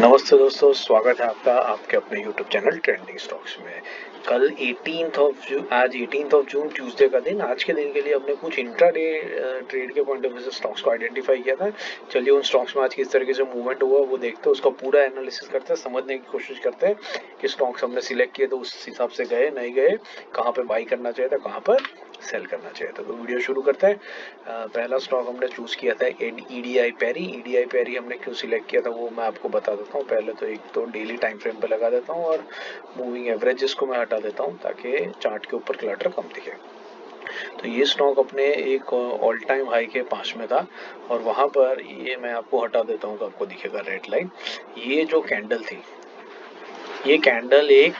नमस्ते दोस्तों, स्वागत है आपका आपके अपने YouTube चैनल ट्रेंडिंग स्टॉक्स में। कल 18 जून ट्यूसडे का दिन, आज के दिन के लिए हमने कुछ इंट्राडे ट्रेड के पॉइंट ऑफ व्यू से स्टॉक्स को आइडेंटिफाई किया था। चलिए उन स्टॉक्स में आज किस तरीके से मूवमेंट हुआ वो देखते हैं, उसका पूरा एनालिसिस करते हैं, समझने की कोशिश करते हैं कि स्टॉक्स हमने सिलेक्ट किए तो उस हिसाब से गए नहीं गए, कहाँ पे बाई करना चाहिए था, कहाँ पर सेल करना चाहिए था। तो वीडियो शुरू करते हैं। पहला स्टॉक हमने चूज किया था ईडीआई पैरी हमने क्यों सिलेक्ट किया था वो मैं आपको बता देता हूँ। पहले तो एक तो डेली टाइम फ्रेम पे लगा देता हूँ और मूविंग एवरेजेस को मैं हटा देता हूँ ताकि चार्ट के ऊपर क्लटर कम दिखे। तो ये स्टॉक अपने एक ऑल टाइम हाई के पास में था और वहां पर ये मैं आपको हटा देता हूँ तो आपको दिखेगा रेड लाइन। ये जो कैंडल थी, ये कैंडल एक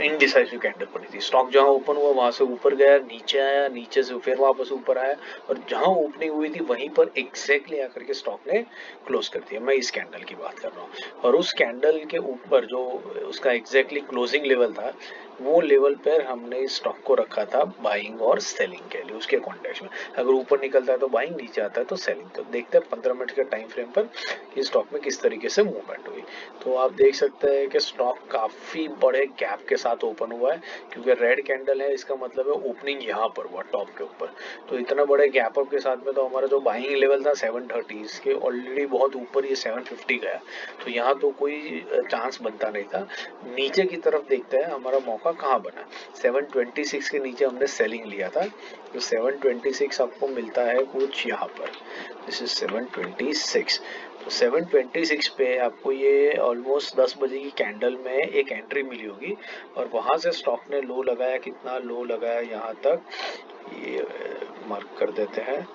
इनडिसाइसिव कैंडल बनी थी। स्टॉक जहां ओपन हुआ वहां से ऊपर गया, नीचे आया, नीचे से फिर वापस ऊपर आया और जहां ओपनिंग हुई थी वहीं पर एग्जैक्टली आकर के स्टॉक ने क्लोज कर दिया। मैं इस कैंडल की बात कर रहा हूँ और उस कैंडल के ऊपर जो उसका एग्जैक्टली क्लोजिंग लेवल था वो लेवल पर हमने इस स्टॉक को रखा था बाइंग और सेलिंग के लिए। उसके कॉन्टेक्स्ट में अगर ऊपर निकलता है तो बाइंग, नीचे आता है तो सेलिंग। तो देखते हैं 15 मिनट के टाइम फ्रेम पर इस स्टॉक में किस तरीके से मूवमेंट हुई। तो आप देख सकते हैं कि स्टॉक काफी बड़े गैप के साथ ओपन हुआ है, क्योंकि रेड कैंडल है इसका मतलब है ओपनिंग यहाँ पर हुआ टॉप के ऊपर। तो इतना बड़े गैप अप के साथ में तो हमारा जो बाइंग लेवल था 730, इसके ऑलरेडी बहुत ऊपर ये 750 गया। तो यहाँ तो कोई चांस बनता नहीं था। नीचे की तरफ देखते हैं हमारा मौका कहाँ बना। 726 के नीचे हमने सेलिंग लिया था, तो 726 आपको मिलता है कुछ यहाँ पर। This is 726। तो 726 पे आपको ये ऑलमोस्ट 10 बजे की कैंडल में एक एंट्री मिली होगी और वहां से स्टॉक ने लो लगाया। कितना लो लगाया यहाँ तक, ये मार्क कर देते हैं,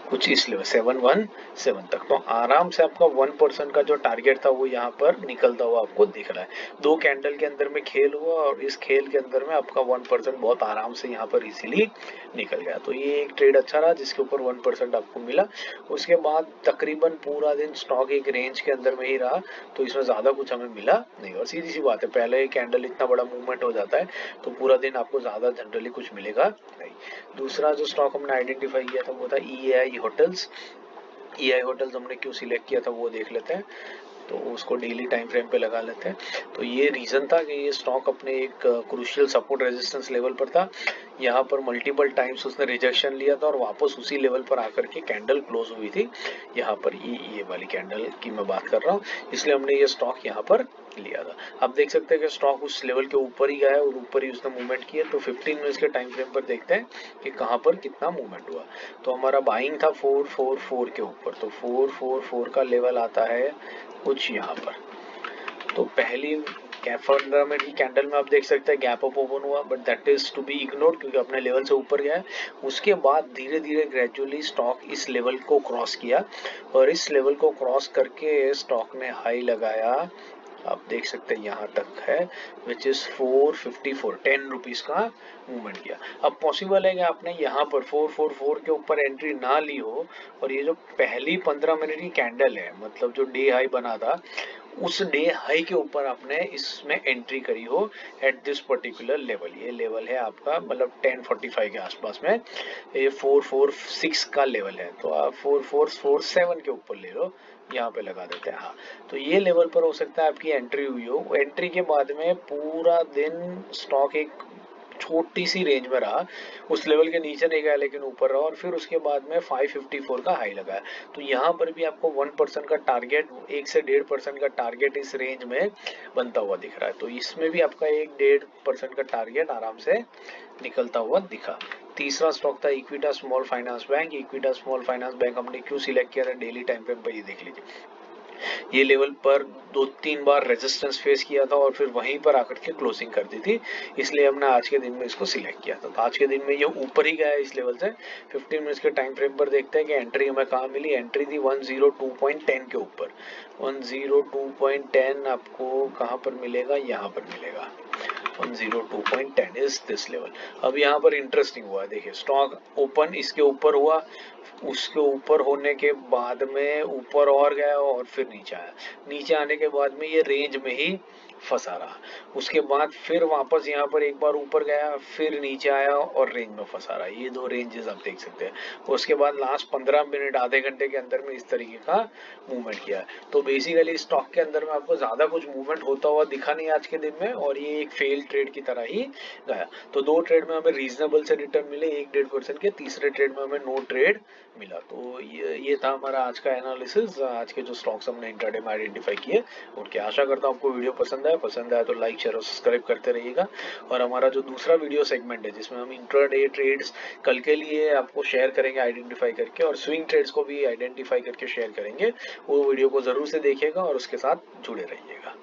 कुछ इस लेवल 717 तक। तो आराम से आपका 1% का जो टारगेट था वो यहाँ पर निकलता हुआ आपको दिख रहा है। दो कैंडल के अंदर में खेल हुआ और इस खेल के अंदर में आपका 1% बहुत आराम से यहाँ पर इजीली निकल गया। तो ये एक ट्रेड अच्छा रहा जिसके ऊपर 1% आपको मिला। उसके बाद तकरीबन पूरा दिन स्टॉक एक रेंज के अंदर में ही रहा, तो इसमें ज्यादा कुछ हमें मिला नहीं। और सीधी सी बात है, पहले कैंडल इतना बड़ा मूवमेंट हो जाता है तो पूरा दिन आपको ज्यादा जनरली कुछ मिलेगा नहीं। दूसरा जो स्टॉक हमने आइडेंटिफाई किया था वो था ईआई होटल्स। ईआई होटल्स हमने क्यों सिलेक्ट किया था वो देख लेते हैं। तो उसको डेली टाइम फ्रेम पे लगा लेते हैं। तो ये रीजन था कि ये स्टॉक अपने एक क्रूशियल सपोर्ट रेजिस्टेंस लेवल पर था। यहाँ पर मल्टीपल टाइम्स उसने रिजेक्शन लिया था और वापस उसी लेवल पर आकर के कैंडल क्लोज हुई थी। यहाँ पर ये वाली कैंडल की मैं बात कर रहा हूँ, इसलिए हमने ये स्टॉक यहाँ पर लिया था। आप देख सकते हैं कि स्टॉक उस लेवल के ऊपर ही गया है और ऊपर ही उसने मूवमेंट किया। तो 15 मिनट्स के टाइम फ्रेम पर देखते हैं कि कहाँ पर कितना मूवमेंट हुआ। तो हमारा बाइंग था 444 के ऊपर, तो 444 का लेवल आता है कुछ यहाँ पर। तो पहली 15 मिनट की कैंडल में आप देख सकते हैं गैप अप ओपन हुआ, but that is to be ignored क्योंकि अपने लेवल से ऊपर गया है। उसके बाद धीरे धीरे ग्रेजुअली स्टॉक इस लेवल को क्रॉस किया और इस लेवल को क्रॉस करके स्टॉक ने हाई लगाया। आप देख सकते हैं यहाँ तक है, विच इज 454, 10 रुपीज का मूवमेंट किया। अब पॉसिबल है कि आपने यहाँ पर 444 के ऊपर एंट्री ना ली हो और ये जो पहली 15 मिनट की कैंडल है, मतलब जो डे हाई बना था, उस डे हाई के ऊपर आपने इसमें एंट्री करी हो एट दिस पर्टिकुलर लेवल। ये लेवल है आपका मतलब 1045 के आसपास में, ये 446 का लेवल है। तो आप 4447 के ऊपर ले लो, यहाँ पे लगा देते हैं। हाँ, तो ये लेवल पर हो सकता है आपकी एंट्री हुई हो। एंट्री के बाद में पूरा दिन स्टॉक एक छोटी सी रेंज में रहा, उस लेवल के नीचे नहीं गया लेकिन ऊपर रहा और फिर उसके बाद में 554 का हाई लगाया। तो यहाँ पर भी आपको 1% का टारगेट, 1 से 1.5% का टारगेट इस रेंज में बनता हुआ दिख रहा है। तो इसमें भी आपका 1-1.5% का टारगेट आराम से निकलता हुआ दिखा। तीसरा स्टॉक था इक्विटा small finance bank. इक्विटा small finance bank हमने क्यों सिलेक्ट किया था, डेली टाइम फ्रेम पर ये देख लीजिए। ये लेवल पर 2-3 बार रेजिस्टेंस फेस किया था और फिर वहीं पर आकर के क्लोजिंग कर दी थी, इसलिए हमने आज के दिन में इसको सिलेक्ट किया था। तो आज के दिन में ये ऊपर ही गया है इस लेवल से। 15 मिनट्स के टाइम फ्रेम पर देखते हैं कि एंट्री हमें कहाँ मिली। एंट्री थी 102.10 के ऊपर। 102.10 आपको कहाँ पर मिलेगा, यहाँ पर मिलेगा। 102.10 इज दिस लेवल। अब यहाँ पर इंटरेस्टिंग हुआ, देखिए स्टॉक ओपन इसके ऊपर हुआ, उसके ऊपर होने के बाद में ऊपर और गया और फिर नीचे आया। नीचे आने के बाद में ये रेंज में ही फंसा रहा। उसके बाद फिर वापस यहाँ पर एक बार ऊपर गया, फिर नीचे आया और रेंज में फंसा रहा। ये दो रेंजेस आप देख सकते हैं। उसके बाद लास्ट 15 मिनट आधे घंटे के अंदर में इस तरीके का मूवमेंट किया है। तो बेसिकली स्टॉक के अंदर में आपको ज़्यादा कुछ मूवमेंट होता हुआ दिखा नहीं आज के दिन में, और ये एक फेल ट्रेड की तरह ही गया। तो 2 ट्रेड में हमें रीजनेबल से रिटर्न मिले, 1-1.5% के। तीसरे ट्रेड में हमें नो ट्रेड मिला। तो ये था हमारा आज का एनालिसिस। आज के जो स्टॉक्स हमने इंट्राडे में आइडेंटिफाई किए उनके। आशा करता हूँ आपको वीडियो पसंद आया तो लाइक शेयर और सब्सक्राइब करते रहिएगा। और हमारा जो दूसरा वीडियो सेगमेंट है जिसमें हम इंट्राडे ट्रेड्स कल के लिए आपको शेयर करेंगे आइडेंटिफाई करके, और स्विंग ट्रेड्स को भी आइडेंटिफाई करके शेयर करेंगे, वो वीडियो को जरूर से देखिएगा और उसके साथ जुड़े रहिएगा।